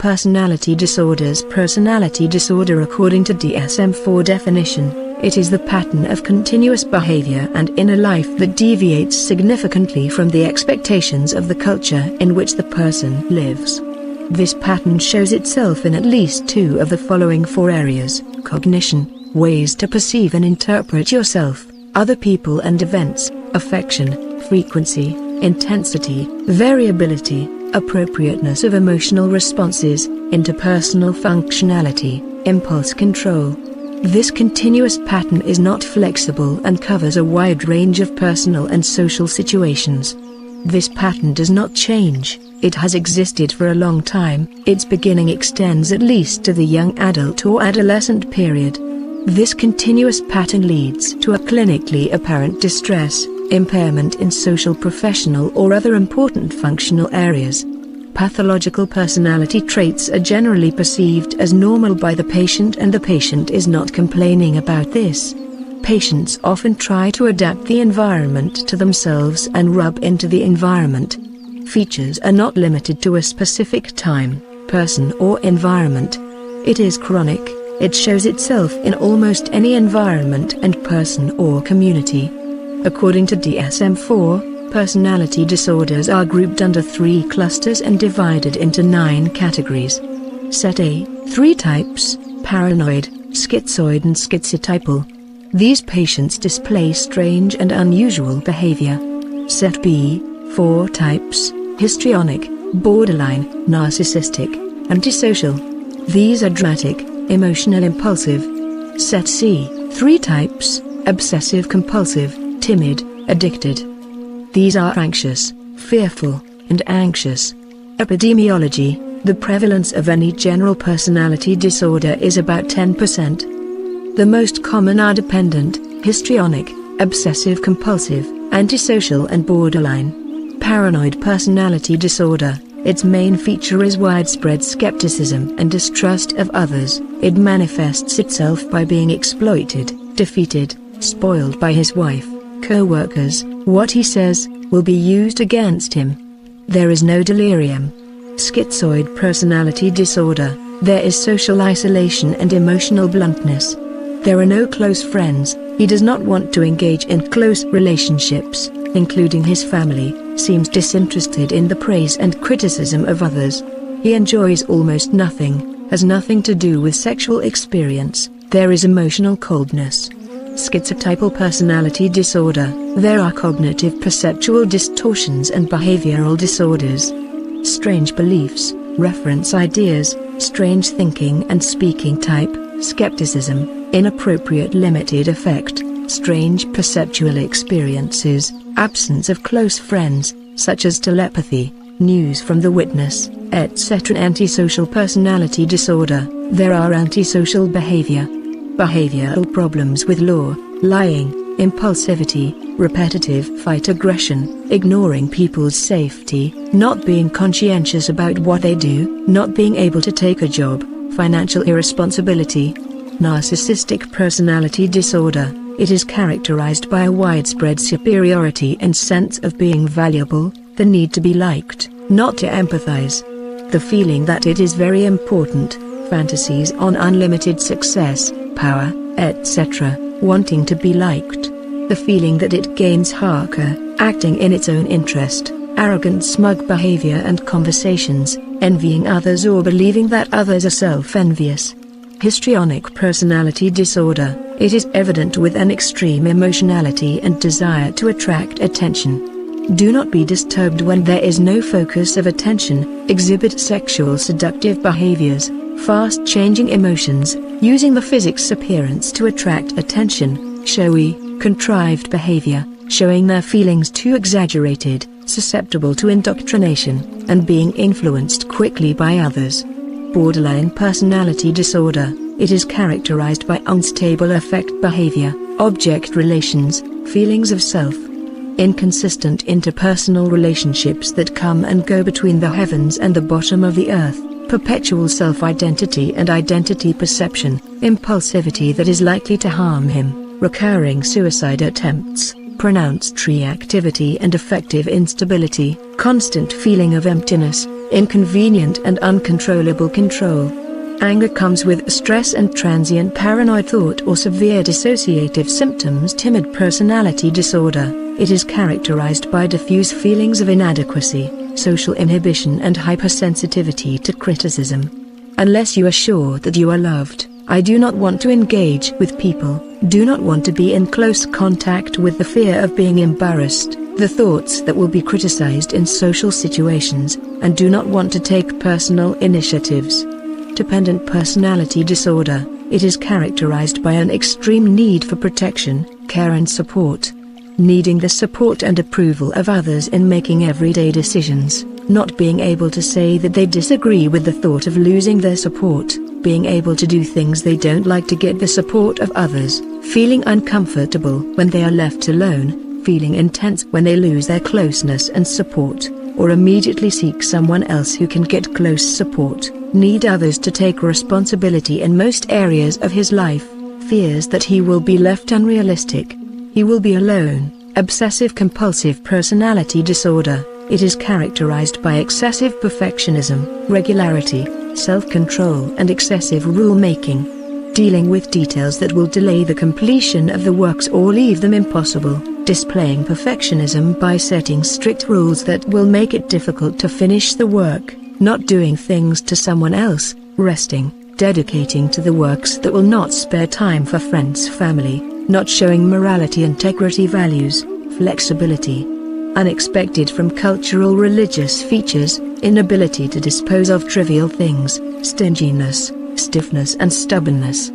personality disorders. Personality disorder according to DSM-4 definition, it is the pattern of continuous behavior and inner life that deviates significantly from the expectations of the culture in which the person lives. This pattern shows itself in at least two of the following four areas: cognition, ways to perceive and interpret yourself, other people and events, affection, frequency, intensity, variability, appropriateness of emotional responses, interpersonal functionality, impulse control. This continuous pattern is not flexible and covers a wide range of personal and social situations. This pattern does not change, it has existed for a long time, its beginning extends at least to the young adult or adolescent period. This continuous pattern leads to a clinically apparent distress, impairment in social, professional or other important functional areas. Pathological personality traits are generally perceived as normal by the patient and the patient is not complaining about this. Patients often try to adapt the environment to themselves and rub into the environment. Features are not limited to a specific time, person or environment. It is chronic, it shows itself in almost any environment and person or community. According to DSM-4, personality disorders are grouped under 3 clusters and divided into 9 categories. Set A, 3 types: paranoid, schizoid and schizotypal. These patients display strange and unusual behavior. Set B, 4 types: histrionic, borderline, narcissistic, antisocial. These are dramatic, emotional, impulsive. Set C, 3 types: obsessive compulsive, timid, addicted. These are anxious, fearful, and anxious. Epidemiology: the prevalence of any general personality disorder is about 10%. The most common are dependent, histrionic, obsessive compulsive, antisocial and borderline. Paranoid personality disorder: its main feature is widespread skepticism and distrust of others. It manifests itself by being exploited, defeated, spoiled by his wife, co-workers. What he says will be used against him. There is no delirium. Schizoid personality disorder: there is social isolation and emotional bluntness. There are no close friends, he does not want to engage in close relationships, including his family, seems disinterested in the praise and criticism of others. He enjoys almost nothing, has nothing to do with sexual experience, there is emotional coldness. Schizotypal personality disorder: there are cognitive perceptual distortions and behavioral disorders. Strange beliefs, reference ideas, strange thinking and speaking type, skepticism, inappropriate limited affect, strange perceptual experiences, absence of close friends, such as telepathy, news from the witness, etc. Antisocial personality disorder: there are antisocial behavior, behavioral problems with law, lying, impulsivity, repetitive fight aggression, ignoring people's safety, not being conscientious about what they do, not being able to take a job, financial irresponsibility. Narcissistic personality disorder: it is characterized by a widespread superiority and sense of being valuable, the need to be liked, not to empathize. The feeling that it is very important, fantasies on unlimited success, power, etc., wanting to be liked. The feeling that it gains haka, acting in its own interest, arrogant smug behavior and conversations, envying others or believing that others are self-envious. Histrionic personality disorder: it is evident with an extreme emotionality and desire to attract attention. Do not be disturbed when there is no focus of attention, exhibit sexual seductive behaviors, fast-changing emotions, using the physics appearance to attract attention, showy, contrived behavior, showing their feelings too exaggerated, susceptible to indoctrination, and being influenced quickly by others. Borderline personality disorder: it is characterized by unstable affect behavior, object relations, feelings of self, inconsistent interpersonal relationships that come and go between the heavens and the bottom of the earth, perpetual self-identity and identity perception, impulsivity that is likely to harm him, recurring suicide attempts, pronounced reactivity and affective instability, constant feeling of emptiness, inconvenient and uncontrollable control. Anger comes with stress and transient paranoid thought or severe dissociative symptoms. Timid personality disorder. It is characterized by diffuse feelings of inadequacy, social inhibition and hypersensitivity to criticism. Unless you are sure that you are loved, I do not want to engage with people, do not want to be in close contact with the fear of being embarrassed, the thoughts that will be criticized in social situations, and do not want to take personal initiatives. Dependent personality disorder. It is characterized by an extreme need for protection, care and support. Needing the support and approval of others in making everyday decisions, not being able to say that they disagree with the thought of losing their support, being able to do things they don't like to get the support of others, feeling uncomfortable when they are left alone, feeling intense when they lose their closeness and support, or immediately seek someone else who can get close support, need others to take responsibility in most areas of his life, fears that he will be left unrealistic. He will be alone. Obsessive-compulsive personality disorder. It is characterized by excessive perfectionism, regularity, self-control and excessive rule-making. Dealing with details that will delay the completion of the works or leave them impossible. Displaying perfectionism by setting strict rules that will make it difficult to finish the work. Not doing things to someone else, resting, dedicating to the works that will not spare time for friends, family, not showing morality, integrity, values, flexibility. Unexpected from cultural religious features, inability to dispose of trivial things, stinginess, stiffness and stubbornness.